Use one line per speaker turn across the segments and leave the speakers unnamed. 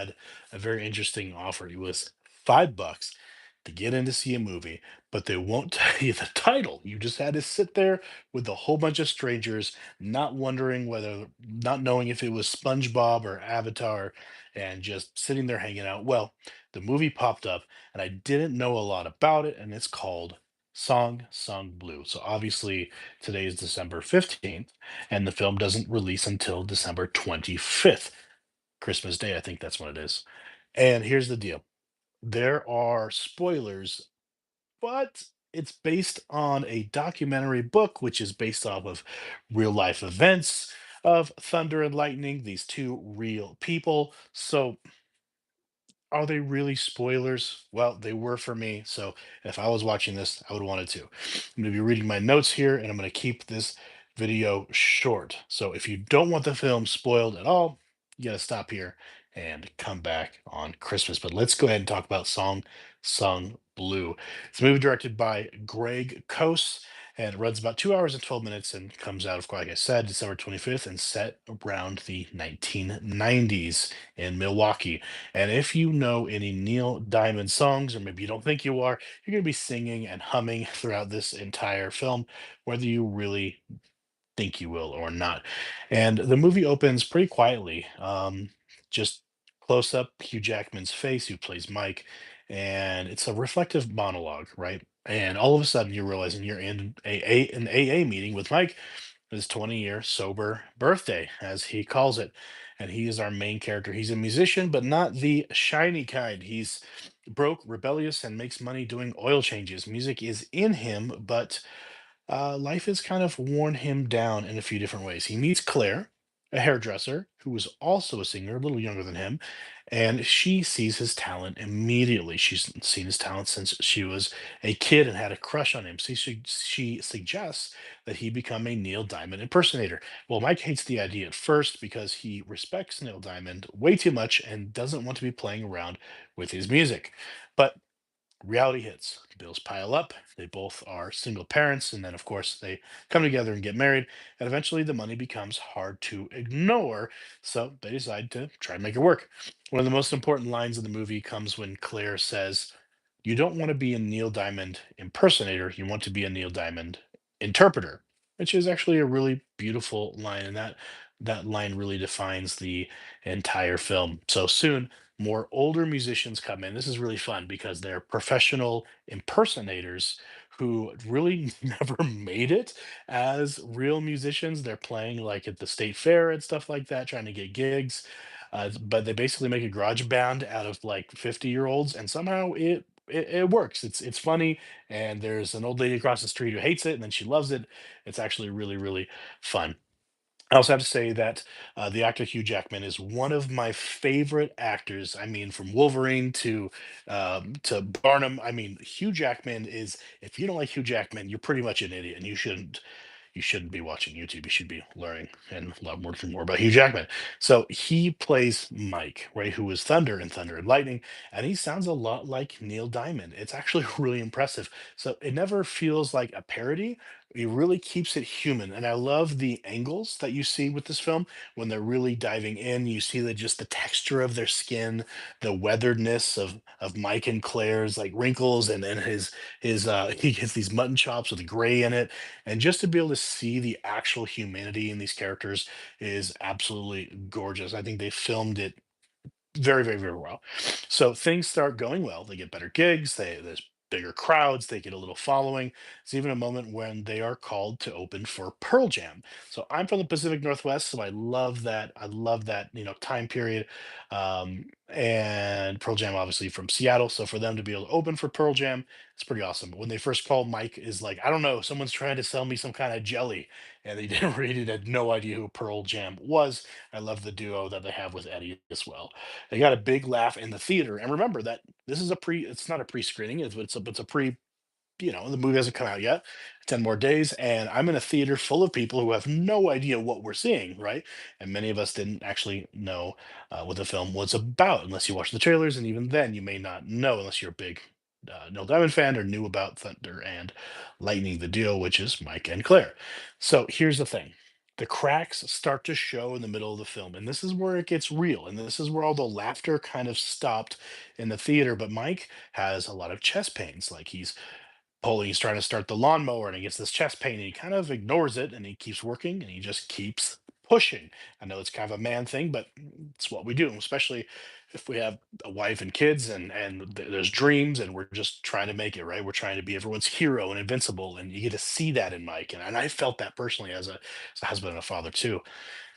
had a very interesting offer. It was $5 to get in to see a movie, but they won't tell you the title. You just had to sit there with a whole bunch of strangers, not wondering whether, not knowing if it was SpongeBob or Avatar, and just sitting there hanging out. Well, the movie popped up, and I didn't know a lot about it, and it's called Song Sung Blue. So obviously, today is December 15th, and the film doesn't release until December 25th. Christmas Day, I think that's when it is. And here's the deal. There are spoilers, but it's based on a documentary book, which is based off of real life events of Thunder and Lightning, these two real people. So are they really spoilers? Well, they were for me. So if I was watching this, I would want it to. I'm going to be reading my notes here and I'm going to keep this video short. So if you don't want the film spoiled at all, you got to stop here and come back on Christmas. But let's go ahead and talk about Song Sung Blue. It's a movie directed by Greg Cose, and it runs about 2 hours and 12 minutes and comes out, of course, like I said, December 25th, and set around the 1990s in Milwaukee. And if you know any Neil Diamond songs, or maybe you don't think you are, you're going to be singing and humming throughout this entire film, whether you really think you will or not. And the movie opens pretty quietly, just close up Hugh Jackman's face, who plays Mike, and it's a reflective monologue, right? And all of a sudden, you're realizing you're in an AA meeting with Mike, his 20-year sober birthday, as he calls it. And he is our main character. He's a musician, but not the shiny kind. He's broke, rebellious, and makes money doing oil changes. Music is in him, but life has kind of worn him down in a few different ways. He meets Claire, a hairdresser who was also a singer, a little younger than him, and she sees his talent immediately. She's seen his talent since she was a kid and had a crush on him. So she suggests that he become a Neil Diamond impersonator. Well, Mike hates the idea at first because he respects Neil Diamond way too much and doesn't want to be playing around with his music. But reality hits. Bills pile up. They both are single parents. And then, of course, they come together and get married. And eventually, the money becomes hard to ignore. So they decide to try and make it work. One of the most important lines in the movie comes when Claire says, "You don't want to be a Neil Diamond impersonator. You want to be a Neil Diamond interpreter," which is actually a really beautiful line. And that line really defines the entire film. So soon, more older musicians come in. This is really fun because they're professional impersonators who really never made it as real musicians. They're playing like at the state fair and stuff like that, trying to get gigs. But they basically make a garage band out of like 50-year-olds, and somehow it works. It's funny, and there's an old lady across the street who hates it, and then she loves it. It's actually really, really fun. I also have to say that the actor Hugh Jackman is one of my favorite actors. I mean, from Wolverine to Barnum. I mean, Hugh Jackman is. If you don't like Hugh Jackman, you're pretty much an idiot, and you shouldn't be watching YouTube. You should be learning and learning more about Hugh Jackman. So he plays Mike, right, who is Thunder in Thunder and Lightning, and he sounds a lot like Neil Diamond. It's actually really impressive. So it never feels like a parody. He really keeps it human, and I love the angles that you see with this film when they're really diving in. You see the just the texture of their skin, the weatheredness of Mike and Claire's like wrinkles, and then his he gets these mutton chops with gray in it, and just to be able to see the actual humanity in these characters is absolutely gorgeous. I think they filmed it very, very, very well. So things start going well. They get better gigs. There's bigger crowds. They get a little following. It's even a moment when they are called to open for Pearl Jam. So I'm from the Pacific Northwest, so I love that. I love that time period. And Pearl Jam, obviously from Seattle. So for them to be able to open for Pearl Jam, it's pretty awesome. When they first called, Mike is like, I don't know, someone's trying to sell me some kind of jelly, and they didn't really had no idea who Pearl Jam was. I love the duo that they have with Eddie as well. They got a big laugh in the theater. And remember that this is it's not a pre-screening, it's a pre, the movie hasn't come out yet. 10 more days, and I'm in a theater full of people who have no idea what we're seeing, right? And many of us didn't actually know what the film was about unless you watched the trailers, and even then, you may not know unless you're a big Neil Diamond fan or knew about Thunder and Lightning, the duo, which is Mike and Claire. So here's the thing. The cracks start to show in the middle of the film, and this is where it gets real, and this is where all the laughter kind of stopped in the theater. But Mike has a lot of chest pains, like he's trying to start the lawnmower and he gets this chest pain and he kind of ignores it and he keeps working and he just keeps pushing. I know it's kind of a man thing, but it's what we do, especially if we have a wife and kids and there's dreams and we're just trying to make it, right? We're trying to be everyone's hero and invincible. And you get to see that in Mike. And I felt that personally as a husband and a father too.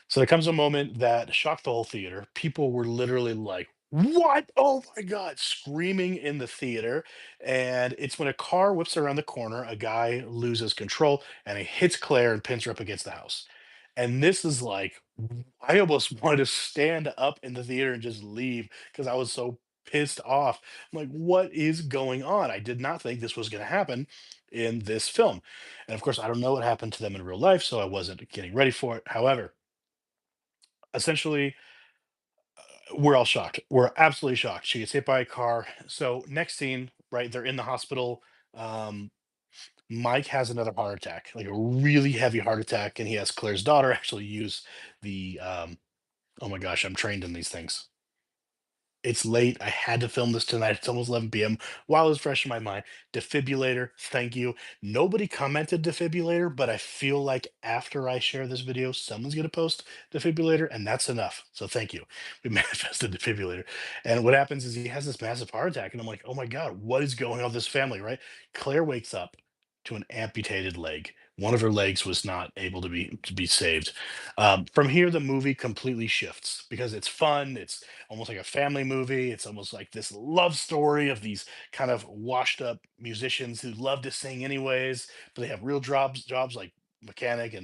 So there comes a moment that shocked the whole theater. People were literally like, "What? Oh my God!" screaming in the theater. And it's when a car whips around the corner, a guy loses control and he hits Claire and pins her up against the house. And this is like, I almost wanted to stand up in the theater and just leave because I was so pissed off. I'm like, what is going on? I did not think this was going to happen in this film. And of course, I don't know what happened to them in real life, so I wasn't getting ready for it. However, essentially, we're all shocked. We're absolutely shocked. She gets hit by a car. So next scene, right? They're in the hospital. Um, Mike has another heart attack, like a really heavy heart attack, and he has Claire's daughter actually use the oh my gosh, I'm trained in these things. It's late. I had to film this tonight. It's almost 11 p.m. While it was fresh in my mind, defibrillator, thank you. Nobody commented defibrillator, but I feel like after I share this video, someone's going to post defibrillator, and that's enough. So thank you. We manifested defibrillator. And what happens is he has this massive heart attack, and I'm like, oh my God, what is going on with this family, right? Claire wakes up to an amputated leg. One of her legs was not able to be saved. From here, the movie completely shifts because it's fun. It's almost like a family movie. It's almost like this love story of these kind of washed up musicians who love to sing anyways, but they have real jobs like mechanic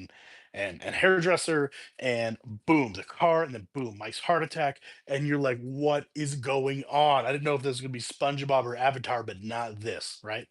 and hairdresser, and boom, the car, and then boom, Mike's heart attack, and you're like, what is going on? I didn't know if this was gonna be SpongeBob or Avatar, but not this, right?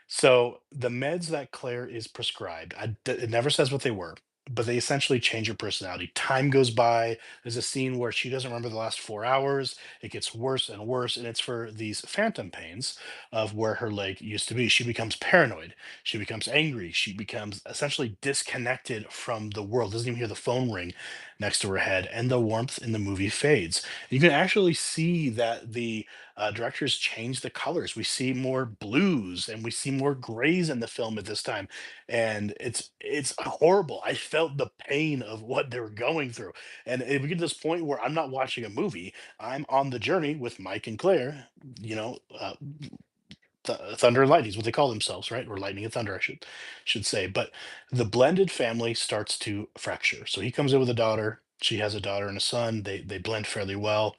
So the meds that Claire is prescribed, it never says what they were, but they essentially change her personality. Time goes by. There's a scene where she doesn't remember the last 4 hours. It gets worse and worse, and it's for these phantom pains of where her leg used to be. She becomes paranoid. She becomes angry. She becomes essentially disconnected from the world. Doesn't even hear the phone ring next to her head, and the warmth in the movie fades. You can actually see that the directors changed the colors. We see more blues and we see more grays in the film at this time, and it's horrible. I felt the pain of what they were going through, and we get to this point where I'm not watching a movie. I'm on the journey with Mike and Claire. You know, Thunder and Lightning is what they call themselves, right? Or Lightning and Thunder, I should say. But the blended family starts to fracture. So he comes in with a daughter. She has a daughter and a son. They blend fairly well,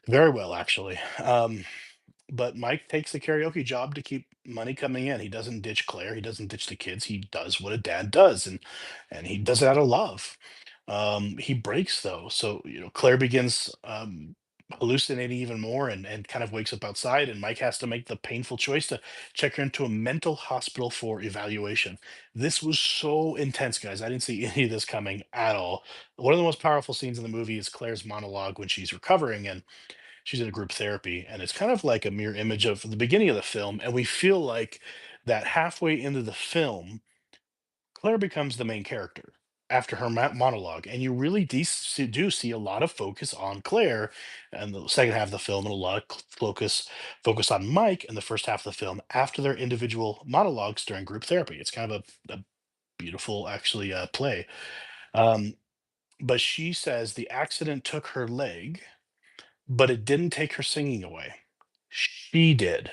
very well actually. But Mike takes the karaoke job to keep money coming in. He doesn't ditch Claire. He doesn't ditch the kids. He does what a dad does, and he does it out of love. He breaks though, so Claire begins hallucinating even more, and kind of wakes up outside. And Mike has to make the painful choice to check her into a mental hospital for evaluation. This was so intense, guys. I didn't see any of this coming at all. One of the most powerful scenes in the movie is Claire's monologue when she's recovering, and she's in a group therapy, and it's kind of like a mirror image of the beginning of the film. And we feel like that halfway into the film, Claire becomes the main character after her monologue, and you really do see a lot of focus on Claire and the second half of the film, and a lot of focus on Mike in the first half of the film after their individual monologues during group therapy. It's kind of a beautiful, actually, play. Um, but she says the accident took her leg, but it didn't take her singing away. She did.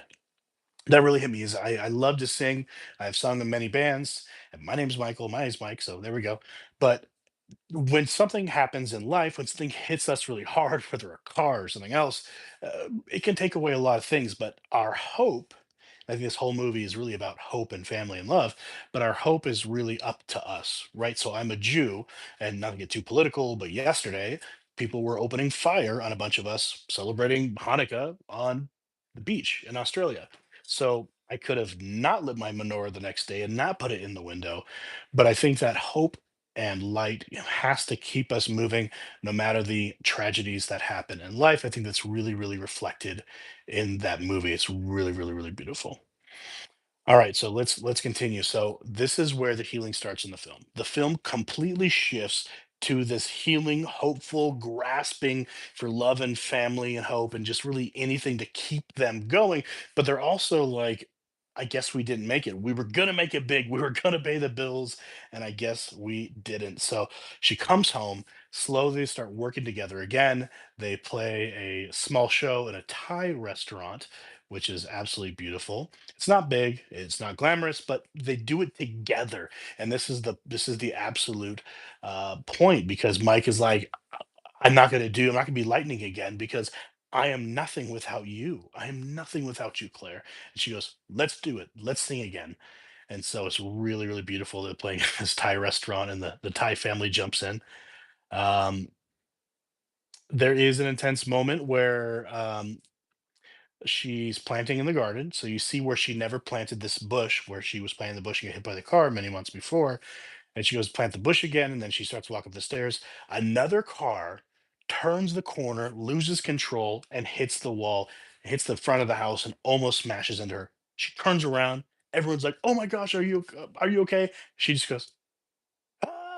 That really hit me. Is I love to sing. I've sung in many bands. And my name's Michael. My name's Mike. So there we go. But when something happens in life, when something hits us really hard, whether a car or something else, it can take away a lot of things. But our hope, I think this whole movie is really about hope and family and love, but our hope is really up to us, right? So I'm a Jew, and not to get too political, but yesterday, people were opening fire on a bunch of us celebrating Hanukkah on the beach in Australia. So I could have not lit my menorah the next day and not put it in the window. But I think that hope and light, has to keep us moving no matter the tragedies that happen in life. I think that's really, really reflected in that movie. It's really, really, really beautiful. All right, so let's continue. So this is where the healing starts in the film. The film completely shifts to this healing, hopeful, grasping for love and family and hope and just really anything to keep them going. But they're also like, I guess we didn't make it. We were gonna make it big. We were gonna pay the bills, and I guess we didn't. So she comes home, slowly start working together again. They play a small show in a Thai restaurant, which is absolutely beautiful. It's not big, it's not glamorous, but they do it together. And this is the absolute point because Mike is like, I'm not gonna be lightning again because I am nothing without you. I am nothing without you, Claire. And she goes, let's do it. Let's sing again. And so it's really, really beautiful. They're playing this Thai restaurant and the Thai family jumps in. Um, there is an intense moment where she's planting in the garden. So you see where she never planted this bush, where she was planting the bush and got hit by the car many months before. And she goes plant the bush again, and then she starts walking up the stairs. Another car turns the corner, loses control, and hits the wall, hits the front of the house, and almost smashes into her. She turns around. Everyone's like, "Oh my gosh, are you okay?" She just goes,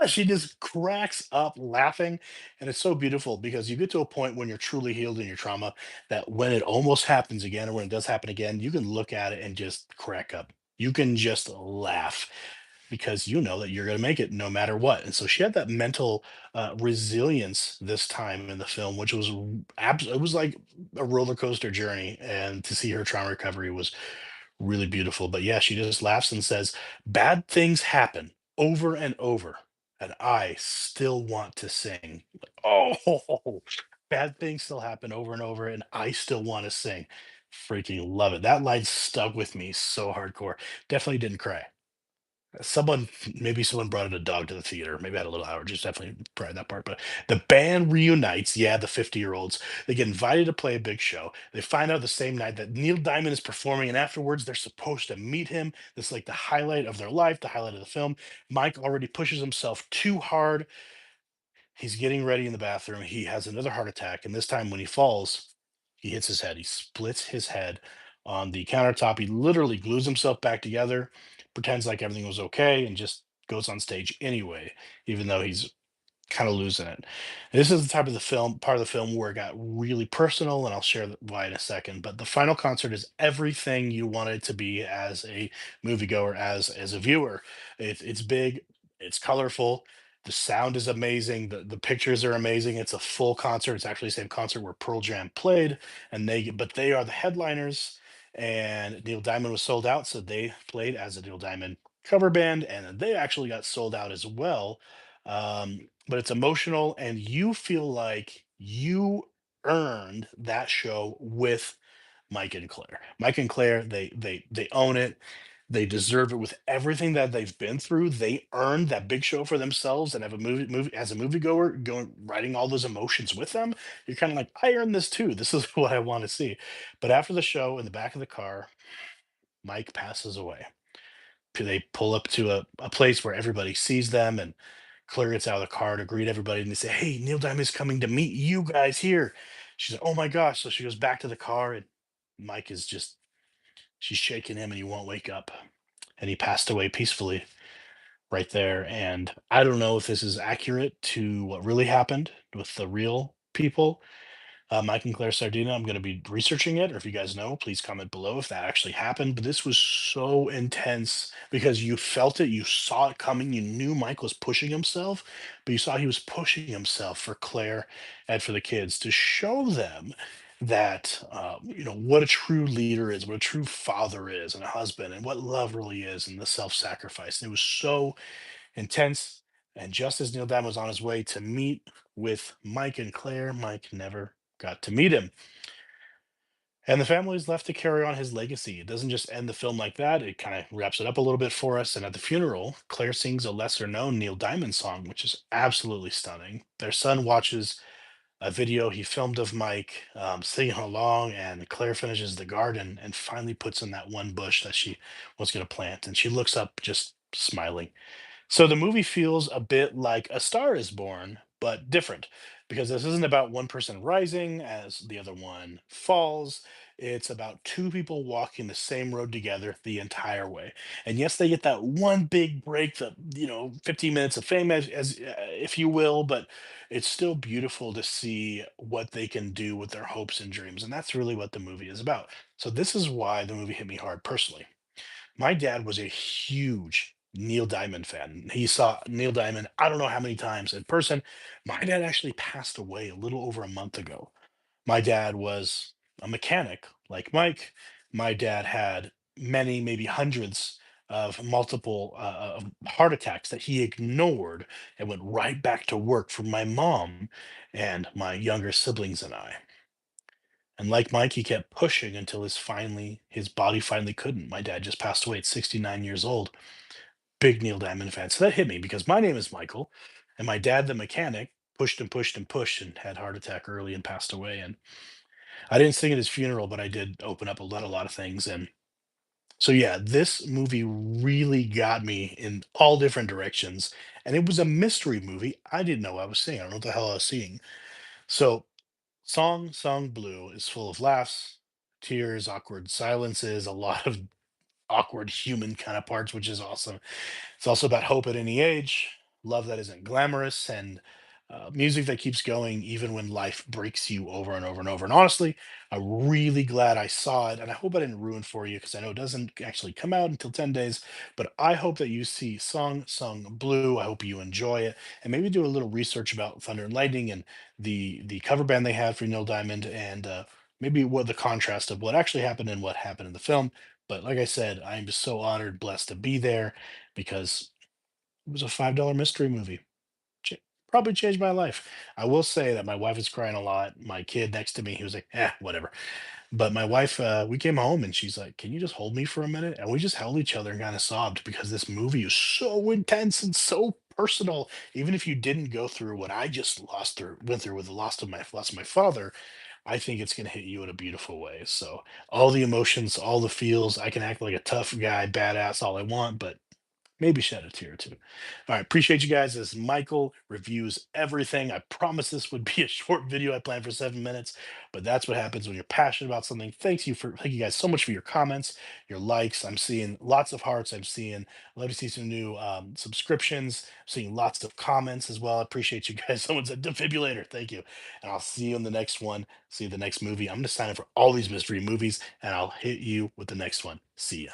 she just cracks up laughing. And it's so beautiful because you get to a point when you're truly healed in your trauma that when it almost happens again or when it does happen again, you can look at it and just crack up. You can just laugh because you know that you're going to make it no matter what. And so she had that mental resilience this time in the film, which was it was like a roller coaster journey. And to see her trauma recovery was really beautiful. But yeah, she just laughs and says, "Bad things happen over and over, and I still want to sing." Like, oh, bad things still happen over and over, and I still want to sing. Freaking love it. That line stuck with me so hardcore. Definitely didn't cry. Maybe someone brought in a dog to the theater. Maybe I had a little allergies. Definitely tried that part. But the band reunites. Yeah, the 50-year-olds. They get invited to play a big show. They find out the same night that Neil Diamond is performing, and afterwards they're supposed to meet him. This is like the highlight of their life, the highlight of the film. Mike already pushes himself too hard. He's getting ready in the bathroom. He has another heart attack, and this time when he falls, he hits his head. He splits his head on the countertop. He literally glues himself back together, pretends like everything was okay, and just goes on stage anyway, even though he's kind of losing it. This is the type of the film part of the film where it got really personal, and I'll share why in a second. But the final concert is everything you want it to be as a moviegoer, as a viewer. It's big, it's colorful, the sound is amazing, the pictures are amazing. It's a full concert. It's actually the same concert where Pearl Jam played, and they are the headliners. And Neil Diamond was sold out, so they played as a Neil Diamond cover band, and they actually got sold out as well. But it's emotional and you feel like you earned that show with Mike and Claire. Mike and Claire, they own it. They deserve it with everything that they've been through. They earned that big show for themselves and have a movie as a moviegoer going writing all those emotions with them. You're kind of like, I earned this too. This is what I want to see. But after the show, in the back of the car, Mike passes away. They pull up to a place where everybody sees them and Claire gets out of the car to greet everybody and they say, "Hey, Neil Diamond's coming to meet you guys here." She's like, "Oh my gosh." So she goes back to the car and Mike is just, she's shaking him and he won't wake up. And he passed away peacefully right there. And I don't know if this is accurate to what really happened with the real people, Mike and Claire Sardina. I'm going to be researching it, or if you guys know, please comment below if that actually happened. But this was so intense because you felt it, you saw it coming, you knew Mike was pushing himself, but you saw he was pushing himself for Claire and for the kids to show them that what a true leader is, what a true father is, and a husband, and what love really is, and the self-sacrifice. And it was so intense. And just as Neil Diamond was on his way to meet with Mike and Claire, Mike never got to meet him. And the family is left to carry on his legacy. It doesn't just end the film like that, it kind of wraps it up a little bit for us. And at the funeral, Claire sings a lesser known Neil Diamond song, which is absolutely stunning. Their son watches a video he filmed of Mike singing along, and Claire finishes the garden and finally puts in that one bush that she was going to plant. And she looks up just smiling. So the movie feels a bit like A Star is Born, but different because this isn't about one person rising as the other one falls. It's about two people walking the same road together the entire way. And yes, they get that one big break, the 15 minutes of fame, as if you will, but it's still beautiful to see what they can do with their hopes and dreams. And that's really what the movie is about. So this is why the movie hit me hard personally. My dad was a huge Neil Diamond fan. He saw Neil Diamond, I don't know how many times in person. My dad actually passed away a little over a month ago. My dad was a mechanic like Mike. My dad had many, maybe hundreds of multiple heart attacks that he ignored and went right back to work for my mom and my younger siblings and I. And like Mike, he kept pushing until his body finally couldn't. My dad just passed away at 69 years old. Big Neil Diamond fan. So that hit me because my name is Michael, and my dad, the mechanic, pushed and pushed and pushed and had heart attack early and passed away. And I didn't sing at his funeral, but I did open up a lot of things. And so yeah, this movie really got me in all different directions. And it was a mystery movie. I didn't know I was seeing. I don't know what the hell I was seeing. So Song Blue is full of laughs, tears, awkward silences, a lot of awkward human kind of parts, which is awesome. It's also about hope at any age, love that isn't glamorous, and music that keeps going even when life breaks you over and over and over. And honestly, I'm really glad I saw it. And I hope I didn't ruin for you because I know it doesn't actually come out until 10 days. But I hope that you see Song Blue. I hope you enjoy it. And maybe do a little research about Thunder and Lightning and the cover band they had for Neil Diamond and maybe what the contrast of what actually happened and what happened in the film. But like I said, I'm just so honored, blessed to be there because it was a $5 mystery movie. Ch- Probably changed my life. I will say that my wife is crying a lot. My kid next to me, he was like, whatever. But my wife, we came home and she's like, can you just hold me for a minute? And we just held each other and kind of sobbed because this movie is so intense and so personal. Even if you didn't go through what I just went through with the loss of my father, I think it's going to hit you in a beautiful way. So all the emotions, all the feels, I can act like a tough guy, badass, all I want, but maybe shed a tear or two. All right, appreciate you guys. As Michael reviews everything, I promise this would be a short video. I planned for 7 minutes, but that's what happens when you're passionate about something. Thank you guys so much for your comments, your likes. I'm seeing lots of hearts. I love to see some new subscriptions. I'm seeing lots of comments as well. I appreciate you guys. Someone said defibrillator. Thank you, and I'll see you in the next one. See you the next movie. I'm going to sign up for all these mystery movies, and I'll hit you with the next one. See ya.